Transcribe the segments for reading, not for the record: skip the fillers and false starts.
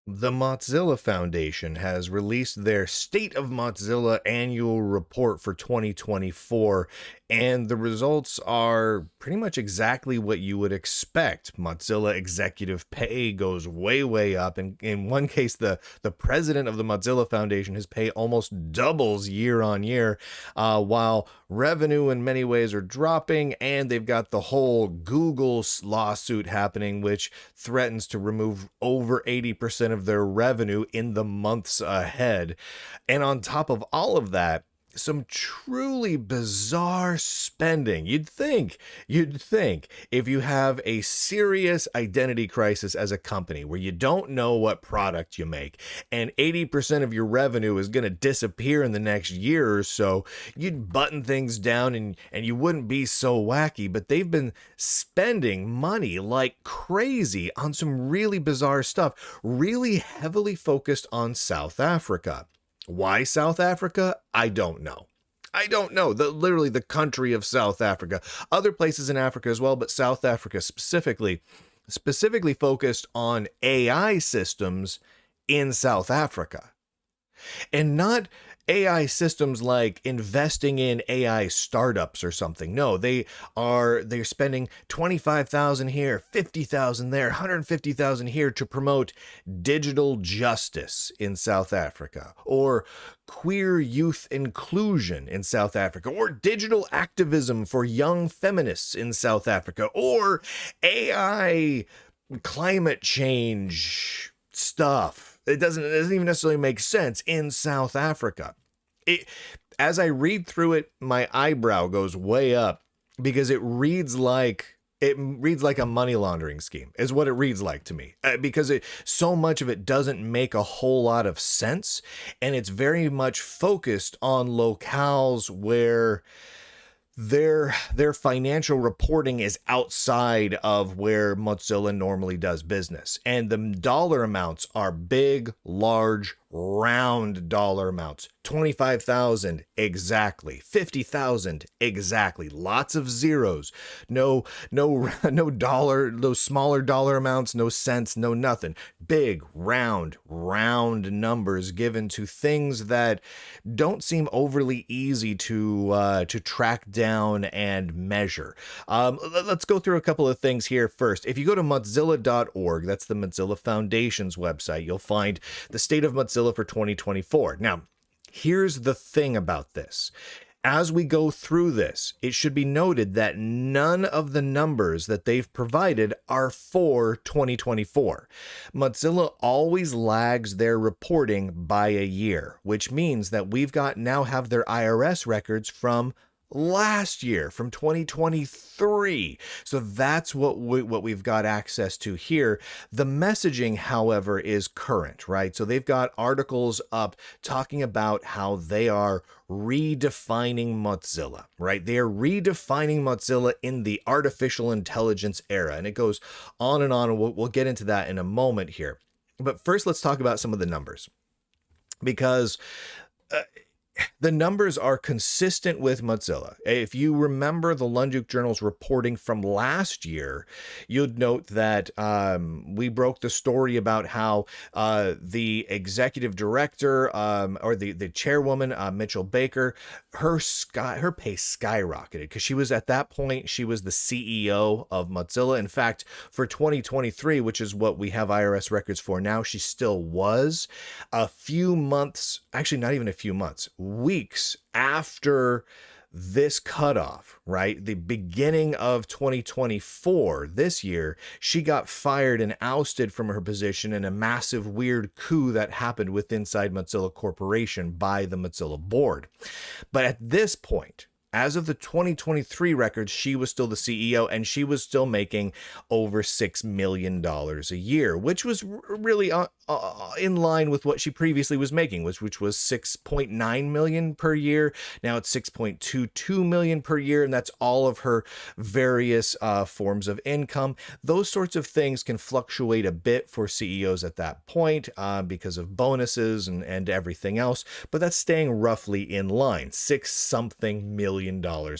The Mozilla Foundation has released their State of Mozilla annual report for 2024, and the results are pretty much exactly what you would expect. Mozilla executive pay goes way, way up, and in one case, the president of the Mozilla Foundation, his pay almost doubles year on year, while revenue in many ways are dropping, and they've got the whole Google lawsuit happening, which threatens to remove over 80% of their revenue in the months ahead. And on top of all of that, some truly bizarre spending. You'd think if you have a serious identity crisis as a company where you don't know what product you make and 80% of your revenue is going to disappear in the next year or so, you'd button things down and you wouldn't be so wacky. But they've been spending money like crazy on some really bizarre stuff, really heavily focused on South Africa. Why South Africa? I don't know. Literally the country of South Africa. Other places in Africa as well, but South Africa specifically focused on AI systems in South Africa. And not AI systems like investing in AI startups or something. No, they're spending 25,000 here, 50,000 there, 150,000 here to promote digital justice in South Africa, or queer youth inclusion in South Africa, or digital activism for young feminists in South Africa, or AI climate change stuff. It doesn't even necessarily make sense in South Africa. As I read through it, my eyebrow goes way up because it reads like a money laundering scheme is what it reads like to me, because so much of it doesn't make a whole lot of sense, and it's very much focused on locales where their financial reporting is outside of where Mozilla normally does business. And the dollar amounts are big, large, round dollar amounts. 25,000 exactly. 50,000 exactly. Lots of zeros. No dollar, those smaller dollar amounts, no cents, no nothing. Big, round numbers given to things that don't seem overly easy to track down and measure. Let's go through a couple of things here first. If you go to mozilla.org, that's the Mozilla Foundation's website, you'll find the State of Mozilla for 2024. Now, here's the thing about this. As we go through this, it should be noted that none of the numbers that they've provided are for 2024. Mozilla always lags their reporting by a year, which means that now have their IRS records from last year, from 2023. So that's what we've got access to here. The messaging, however, is current, right? So they've got articles up talking about how they are redefining Mozilla, right? They are redefining Mozilla in the artificial intelligence era. And it goes on and on. And we'll get into that in a moment here. But first, let's talk about some of the numbers, because the numbers are consistent with Mozilla. If you remember the Lunduke Journal's reporting from last year, you'd note that we broke the story about how the executive director, or the chairwoman, Mitchell Baker, her pay skyrocketed because she was, at that point, she was the CEO of Mozilla. In fact, for 2023, which is what we have IRS records for now, she still was. A few months, actually not even a few months, weeks after this cutoff, right? The beginning of 2024, this year, she got fired and ousted from her position in a massive weird coup that happened inside Mozilla Corporation by the Mozilla board. But at this point, as of the 2023 records, she was still the CEO, and she was still making over $6 million a year, which was really in line with what she previously was making, which was 6.9 million per year. Now it's 6.22 million per year, and that's all of her various forms of income. Those sorts of things can fluctuate a bit for CEOs at that point because of bonuses and everything else, but that's staying roughly in line, $6-something million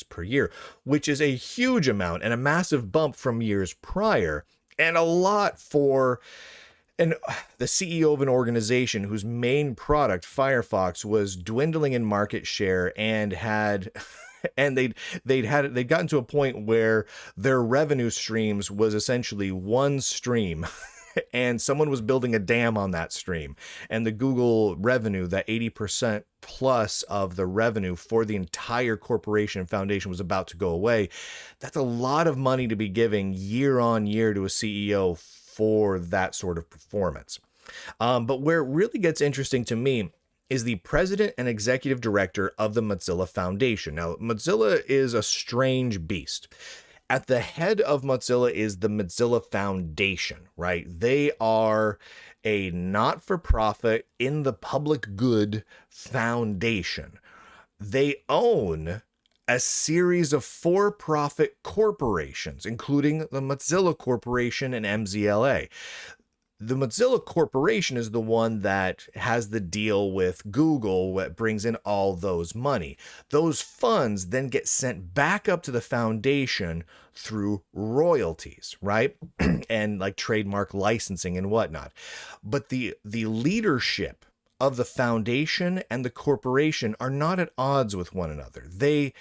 per year, which is a huge amount and a massive bump from years prior, and a lot for And the CEO of an organization whose main product, Firefox, was dwindling in market share and had and they'd gotten to a point where their revenue streams was essentially one stream. And someone was building a dam on that stream. And the Google revenue, that 80% plus of the revenue for the entire corporation and foundation was about to go away. That's a lot of money to be giving year on year to a CEO for that sort of performance. But where it really gets interesting to me is the president and executive director of the Mozilla Foundation. Now, Mozilla is a strange beast. At the head of Mozilla is the Mozilla Foundation, right? They are a not-for-profit, in the public good foundation. They own a series of for-profit corporations, including the Mozilla Corporation and MZLA. The Mozilla Corporation is the one that has the deal with Google that brings in all those money. Those funds then get sent back up to the foundation through royalties, right? And like trademark licensing and whatnot. But the leadership of the foundation and the corporation are not at odds with one another. They,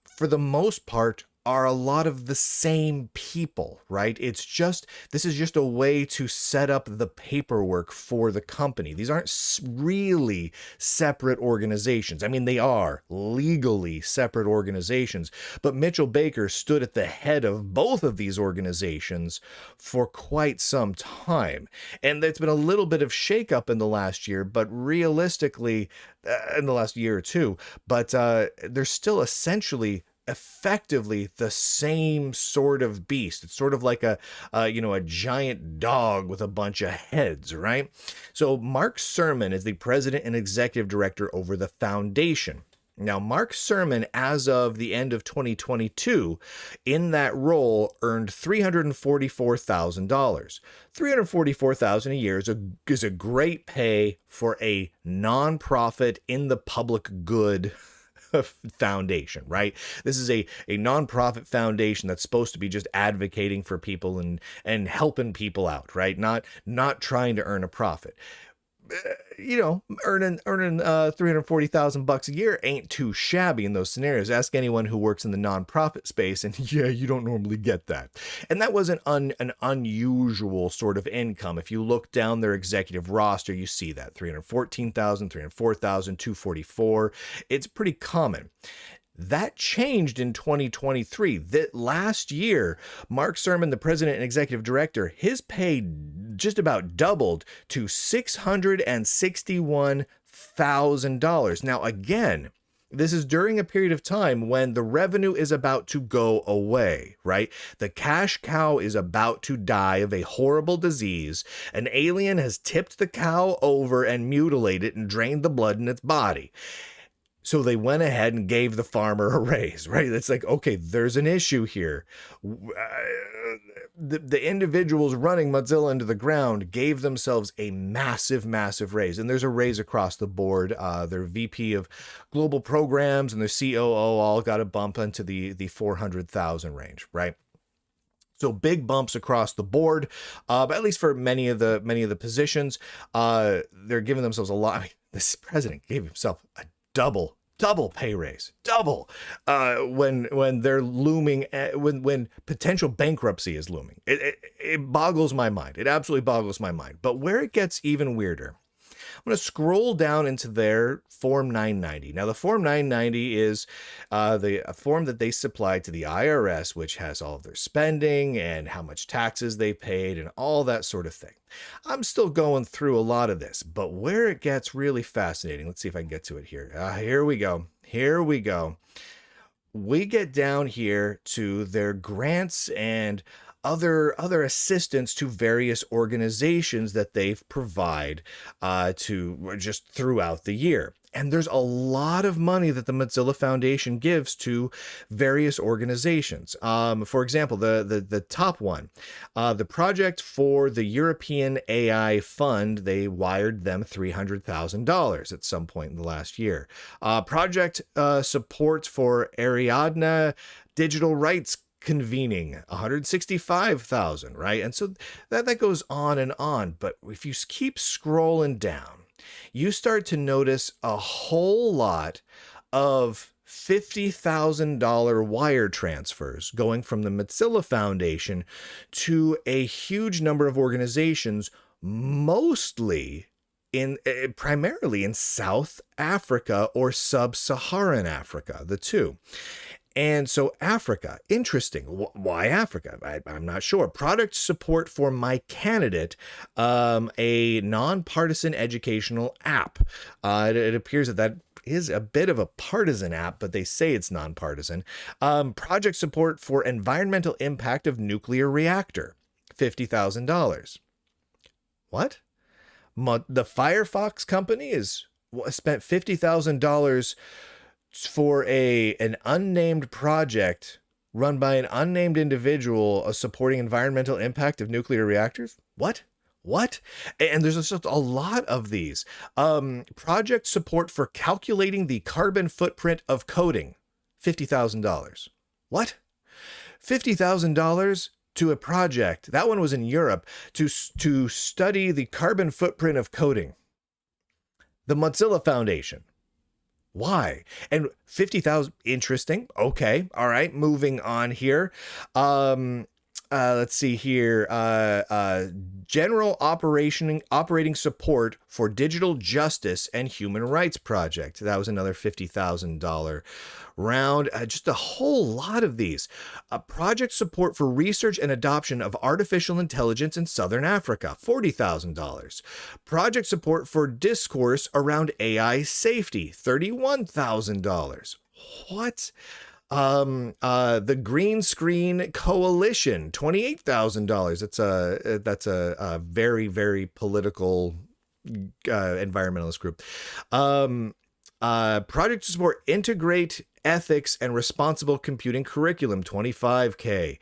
for the most part, are a lot of the same people, right? This is just a way to set up the paperwork for the company. These aren't really separate organizations. I mean, they are legally separate organizations, but Mitchell Baker stood at the head of both of these organizations for quite some time. And there's been a little bit of shakeup in the last year, but realistically, in the last year or two, but they're still effectively the same sort of beast. It's sort of like a giant dog with a bunch of heads, right? So Mark Surman is the president and executive director over the foundation. Now, Mark Surman, as of the end of 2022, in that role, earned $344,000. $344,000 a year is a great pay for a nonprofit in the public good foundation, right? This is a nonprofit foundation that's supposed to be just advocating for people and helping people out, right? Not trying to earn a profit. Earning $340,000 a year ain't too shabby in those scenarios. Ask anyone who works in the nonprofit space, and yeah, you don't normally get that. And that was an unusual sort of income. If you look down their executive roster, you see that $314,000, $304,000, $244,000. It's pretty common. That changed in 2023. That last year, Mark Surman, the president and executive director, his pay just about doubled to $661,000. Now, again, this is during a period of time when the revenue is about to go away, right? The cash cow is about to die of a horrible disease. An alien has tipped the cow over and mutilated it and drained the blood in its body. So they went ahead and gave the farmer a raise, right? It's like, okay, there's an issue here. The individuals running Mozilla into the ground gave themselves a massive, massive raise. And there's a raise across the board. Their VP of global programs and their COO all got a bump into the 400,000 range, right? So big bumps across the board, but at least for many of the positions, they're giving themselves a lot. I mean, this president gave himself a double pay raise, when they're looming, when potential bankruptcy is looming. It boggles my mind. It absolutely boggles my mind. But where it gets even weirder, I'm going to scroll down into their Form 990. Now, the Form 990 is a form that they supply to the IRS, which has all of their spending and how much taxes they paid and all that sort of thing. I'm still going through a lot of this, but where it gets really fascinating, let's see if I can get to it here. Here we go. We get down here to their grants and other assistance to various organizations that they've provide to just throughout the year. And there's a lot of money that the Mozilla Foundation gives to various organizations. For example, the top one, the project for the European AI Fund, they wired them $300,000 at some point in the last year. Project support for Ariadne digital rights convening, 165,000, right? And so that goes on and on. But if you keep scrolling down, you start to notice a whole lot of $50,000 wire transfers going from the Mozilla Foundation to a huge number of organizations, mostly primarily in South Africa or Sub-Saharan Africa, the two. And so Africa, interesting. Why Africa? I'm not sure. Product support for My Candidate, a nonpartisan educational app. It appears that is a bit of a partisan app, but they say it's nonpartisan. Project support for environmental impact of nuclear reactor, $50,000. What? The Firefox company spent $50,000 for an unnamed project run by an unnamed individual supporting environmental impact of nuclear reactors. What? And there's just a lot of these. Project support for calculating the carbon footprint of coding, $50,000. What? $50,000 to a project. That one was in Europe to study the carbon footprint of coding. The Mozilla Foundation. Why? And 50,000, interesting. Okay. All right. Moving on here. Let's see here. General operating support for digital justice and human rights project. That was another $50,000 round. Just a whole lot of these. Project support for research and adoption of artificial intelligence in Southern Africa, $40,000. Project support for discourse around AI safety, $31,000. What? The Green Screen Coalition, $28,000. That's a very, very political environmentalist group. Project to support integrate ethics and responsible computing curriculum, $25K.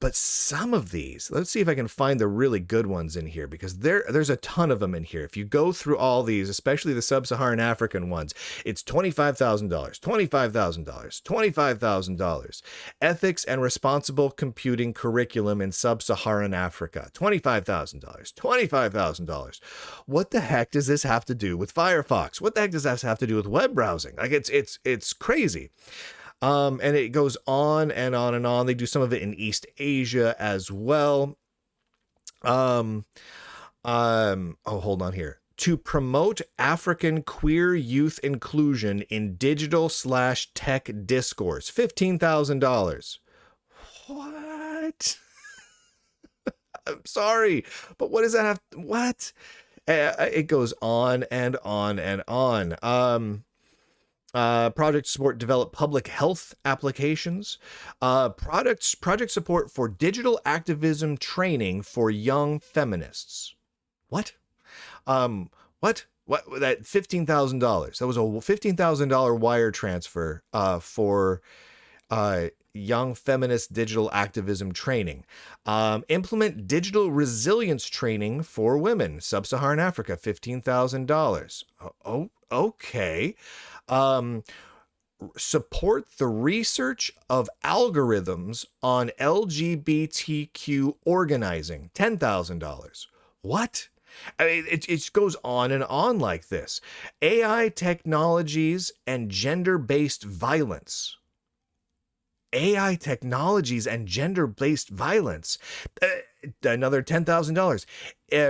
But some of these, let's see if I can find the really good ones in here, because there's a ton of them in here. If you go through all these, especially the sub-Saharan African ones, it's $25,000, $25,000, $25,000. Ethics and responsible computing curriculum in sub-Saharan Africa, $25,000, $25,000. What the heck does this have to do with Firefox? What the heck does this have to do with web browsing? Like it's crazy. And it goes on and on and on. They do some of it in East Asia as well. Oh, hold on here. To promote African queer youth inclusion in digital/tech discourse, $15,000. What? I'm sorry, but what does that have? What? It goes on and on and on. Project support develop public health applications. Project support for digital activism training for young feminists. What? What? That $15,000. That was a $15,000 wire transfer for young feminist digital activism training. Implement digital resilience training for women. Sub-Saharan Africa, $15,000. Oh, okay. Support the research of algorithms on LGBTQ organizing, $10,000. What? I mean, it goes on and on like this. AI technologies and gender-based violence. AI technologies and gender-based violence. Another $10,000.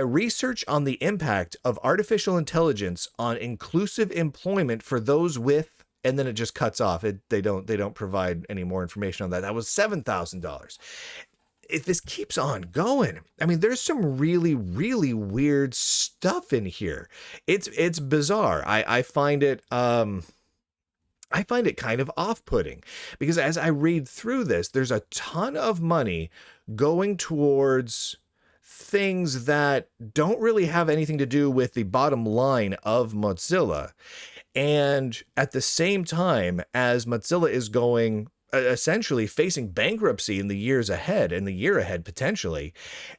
Research on the impact of artificial intelligence on inclusive employment for those with, and then it just cuts off. They don't provide any more information on that. That was $7,000. If this keeps on going, I mean, there's some really, really weird stuff in here. It's bizarre. I find it kind of off-putting, because as I read through this, there's a ton of money going towards things that don't really have anything to do with the bottom line of Mozilla. And at the same time as Mozilla is going, essentially facing bankruptcy in the years ahead, and the year ahead potentially,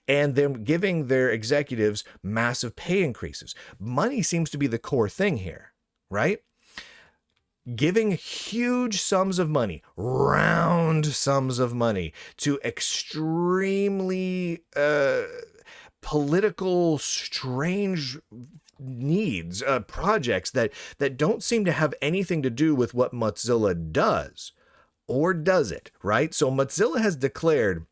and them giving their executives massive pay increases. Money seems to be the core thing here, right? giving huge sums of money, round sums of money, to extremely political, strange needs, projects that don't seem to have anything to do with what Mozilla does. Or does it, right? So Mozilla has declared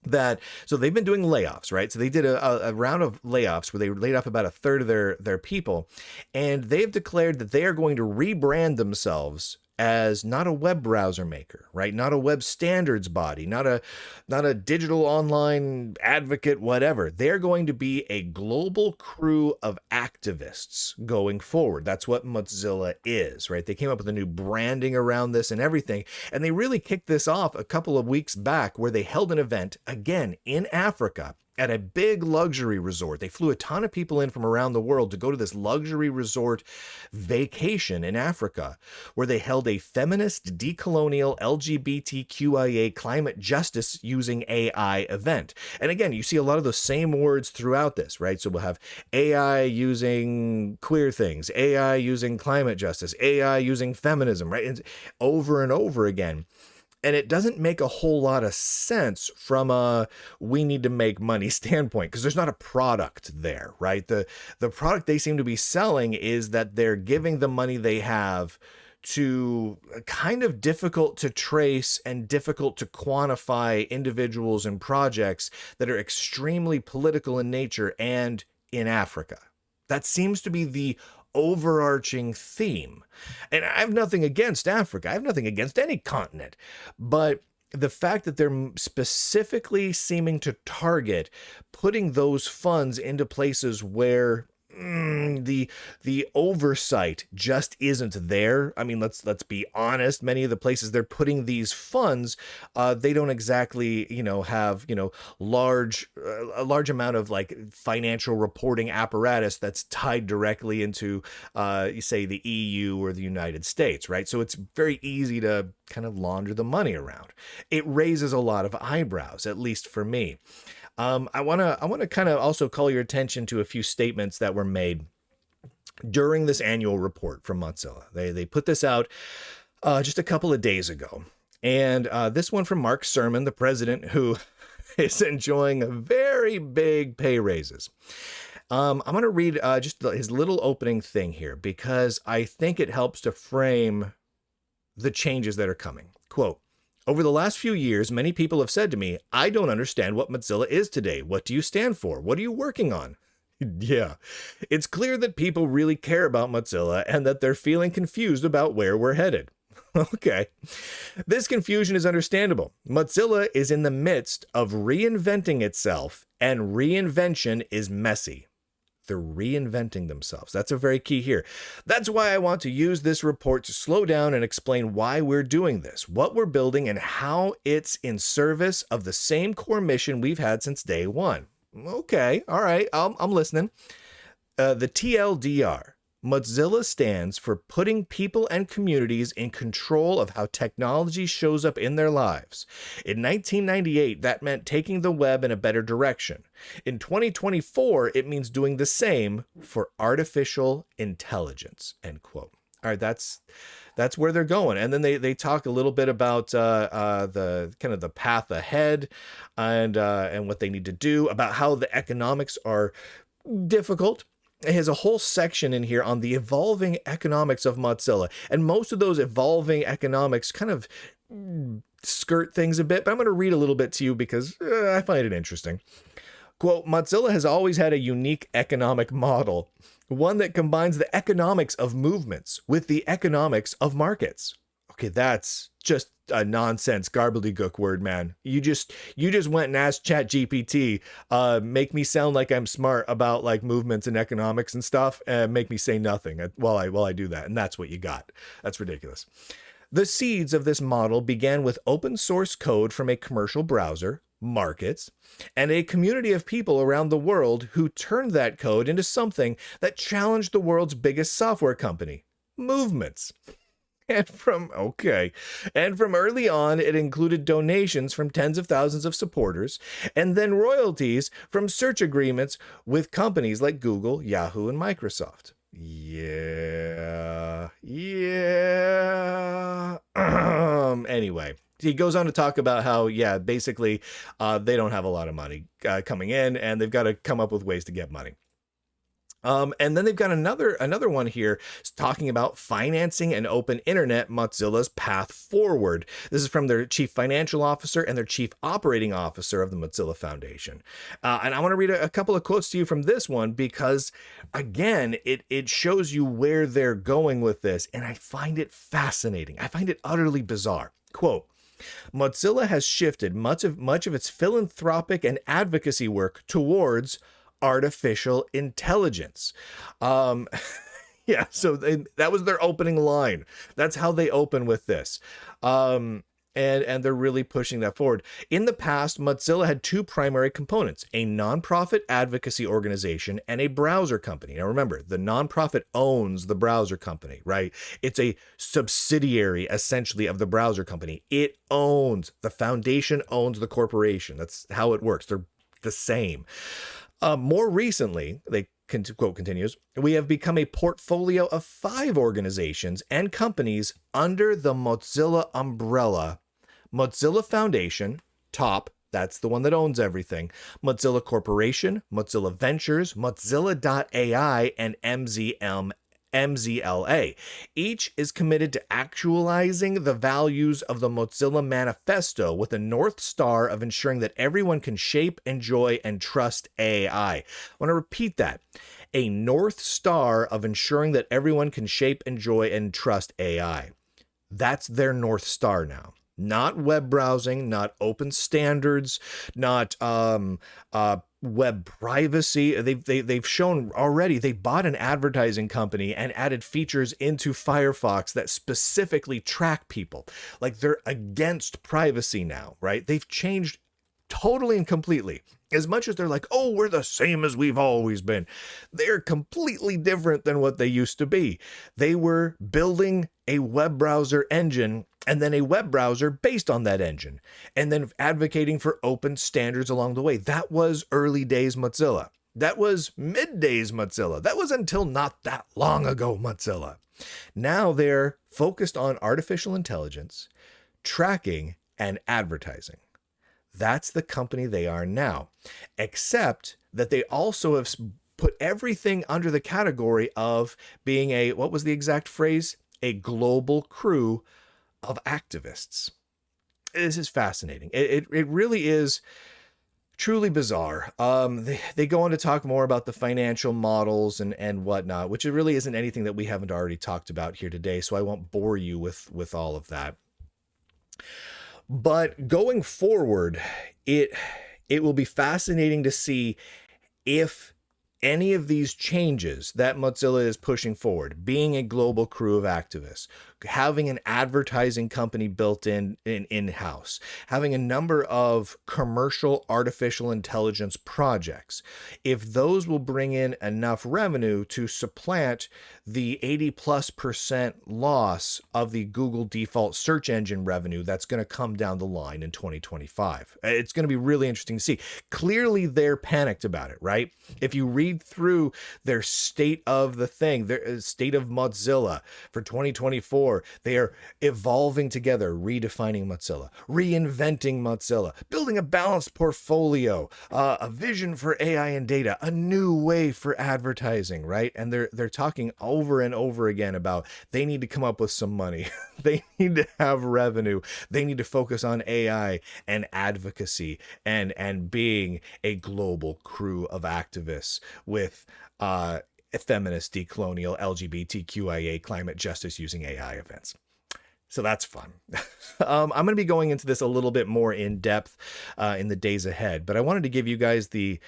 that, so they've been doing layoffs, right? So they did a round of layoffs where they laid off about a third of their people, and they've declared that they are going to rebrand themselves as not a web browser maker, right? Not a web standards body, not a digital online advocate, whatever. They're going to be a global crew of activists going forward. That's what Mozilla is, right? They came up with a new branding around this and everything, and they really kicked this off a couple of weeks back where they held an event, again, in Africa, at a big luxury resort. They flew a ton of people in from around the world to go to this luxury resort vacation in Africa, where they held a feminist, decolonial, LGBTQIA climate justice using AI event. And again, you see a lot of the same words throughout this, right? So we'll have AI using queer things, AI using climate justice, AI using feminism, right? And over and over again. And it doesn't make a whole lot of sense from a we need to make money standpoint, because there's not a product there, right? The product they seem to be selling is that they're giving the money they have to kind of difficult to trace and difficult to quantify individuals and projects that are extremely political in nature and in Africa. That seems to be the overarching theme. And I have nothing against Africa. I have nothing against any continent. But the fact that they're specifically seeming to target putting those funds into places where the oversight just isn't there. I mean, let's be honest. Many of the places they're putting these funds, they don't exactly, have, a large amount of like financial reporting apparatus that's tied directly into, say, the EU or the United States, right? So it's very easy to kind of launder the money around. It raises a lot of eyebrows, at least for me. I want to kind of also call your attention to a few statements that were made during this annual report from Mozilla. They put this out just a couple of days ago. And this one from Mark Sermon, the president, who is enjoying very big pay raises. I'm going to read just his little opening thing here, because I think it helps to frame the changes that are coming. Quote, "Over the last few years, many people have said to me, I don't understand what Mozilla is today. What do you stand for? What are you working on?" Yeah, it's clear that people really care about Mozilla and that they're feeling confused about where we're headed. Okay. This confusion is understandable. Mozilla is in the midst of reinventing itself, and reinvention is messy. They're reinventing themselves. That's a very key here. That's why I want to use this report to slow down and explain why we're doing this, what we're building, and how it's in service of the same core mission we've had since day one. Okay, all right, I'm listening. The TLDR. Mozilla stands for putting people and communities in control of how technology shows up in their lives. In 1998, that meant taking the web in a better direction. In 2024, it means doing the same for artificial intelligence, end quote. All right, that's where they're going. And then they talk a little bit about the kind of the path ahead and what they need to do, about how the economics are difficult. It has a whole section in here on the evolving economics of Mozilla. And most of those evolving economics kind of skirt things a bit, but I'm going to read a little bit to you because I find it interesting. Quote, "Mozilla has always had a unique economic model, one that combines the economics of movements with the economics of markets." Okay, that's just a nonsense gobbledygook word, man. You just went and asked ChatGPT, make me sound like I'm smart about like movements and economics and stuff, and make me say nothing while I do that, and that's what you got. That's ridiculous. The seeds of this model began with open source code from a commercial browser, markets, and a community of people around the world who turned that code into something that challenged the world's biggest software company, movements. And from early on, it included donations from tens of thousands of supporters, and then royalties from search agreements with companies like Google, Yahoo, and Microsoft. Yeah, Yeah. Anyway, he goes on to talk about how, yeah, basically, they don't have a lot of money coming in, and they've got to come up with ways to get money. And then they've got another one here talking about financing an open internet, Mozilla's path forward. This is from their chief financial officer and their chief operating officer of the Mozilla Foundation. And I want to read a couple of quotes to you from this one because, again, it shows you where they're going with this. And I find it fascinating. I find it utterly bizarre. Quote, Mozilla has shifted much of its philanthropic and advocacy work towards artificial intelligence. Yeah, so that was their opening line. That's how they open with this. And they're really pushing that forward. In the past, Mozilla had two primary components, a nonprofit advocacy organization and a browser company. Now remember, the nonprofit owns the browser company, right? It's a subsidiary, essentially, of the browser company. The foundation owns the corporation. That's how it works. They're the same. More recently, quote continues, we have become a portfolio of 5 organizations and companies under the Mozilla umbrella. Mozilla Foundation, top, that's the one that owns everything, Mozilla Corporation, Mozilla Ventures, Mozilla.ai, and MZLA. Each is committed to actualizing the values of the Mozilla Manifesto with a North Star of ensuring that everyone can shape, enjoy, and trust AI. I want to repeat that. A North Star of ensuring that everyone can shape, enjoy, and trust AI. That's their North Star now. Not web browsing, not open standards, not web privacy. They've shown already they bought an advertising company and added features into Firefox that specifically track people. Like, they're against privacy now, right? They've changed totally and completely. As much as they're like, oh, we're the same as we've always been, they're completely different than what they used to be. They were building a web browser engine and then a web browser based on that engine, and then advocating for open standards along the way. That was early days Mozilla. That was mid-days Mozilla. That was until not that long ago Mozilla. Now they're focused on artificial intelligence, tracking, and advertising. That's the company they are now, except that they also have put everything under the category of being what was the exact phrase? A global crew of activists. This is fascinating. It really is truly bizarre. They go on to talk more about the financial models and whatnot, which it really isn't anything that we haven't already talked about here today, so I won't bore you with all of that. But going forward, it will be fascinating to see if any of these changes that Mozilla is pushing forward, being a global crew of activists, having an advertising company built in-house, having a number of commercial artificial intelligence projects, if those will bring in enough revenue to supplant the 80+% loss of the Google default search engine revenue that's going to come down the line in 2025. It's going to be really interesting to see. Clearly, they're panicked about it, right? If you read through their state of the thing, their state of Mozilla for 2024, they are evolving together, redefining Mozilla, reinventing Mozilla, building a balanced portfolio, a vision for AI and data, a new way for advertising, right? And they're talking over and over again about they need to come up with some money. They need to have revenue. They need to focus on AI and advocacy and being a global crew of activists with feminist, decolonial, LGBTQIA, climate justice using AI events. So that's fun. I'm going to be going into this a little bit more in depth in the days ahead, but I wanted to give you guys the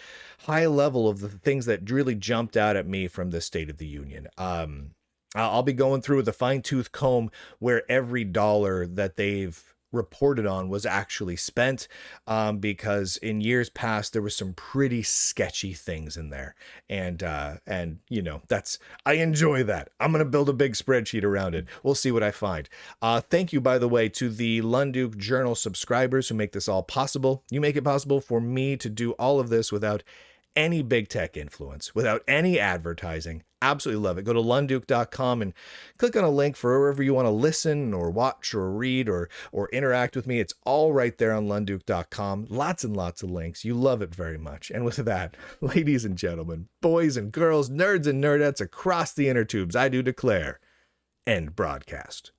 high level of the things that really jumped out at me from the State of the Union. I'll be going through with a fine-tooth comb where every dollar that they've reported on was actually spent, because in years past there was some pretty sketchy things in there, and you know, I enjoy that. I'm gonna build a big spreadsheet around it. We'll see what I find. Thank you, by the way, to the Lunduke Journal subscribers who make this all possible. You make it possible for me to do all of this without any big tech influence, without any advertising. Absolutely love it. Go to lunduke.com and click on a link for wherever you want to listen or watch or read or interact with me. It's all right there on lunduke.com. Lots and lots of links. You love it very much. And with that, ladies and gentlemen, boys and girls, nerds and nerdettes across the inner tubes, I do declare, end broadcast.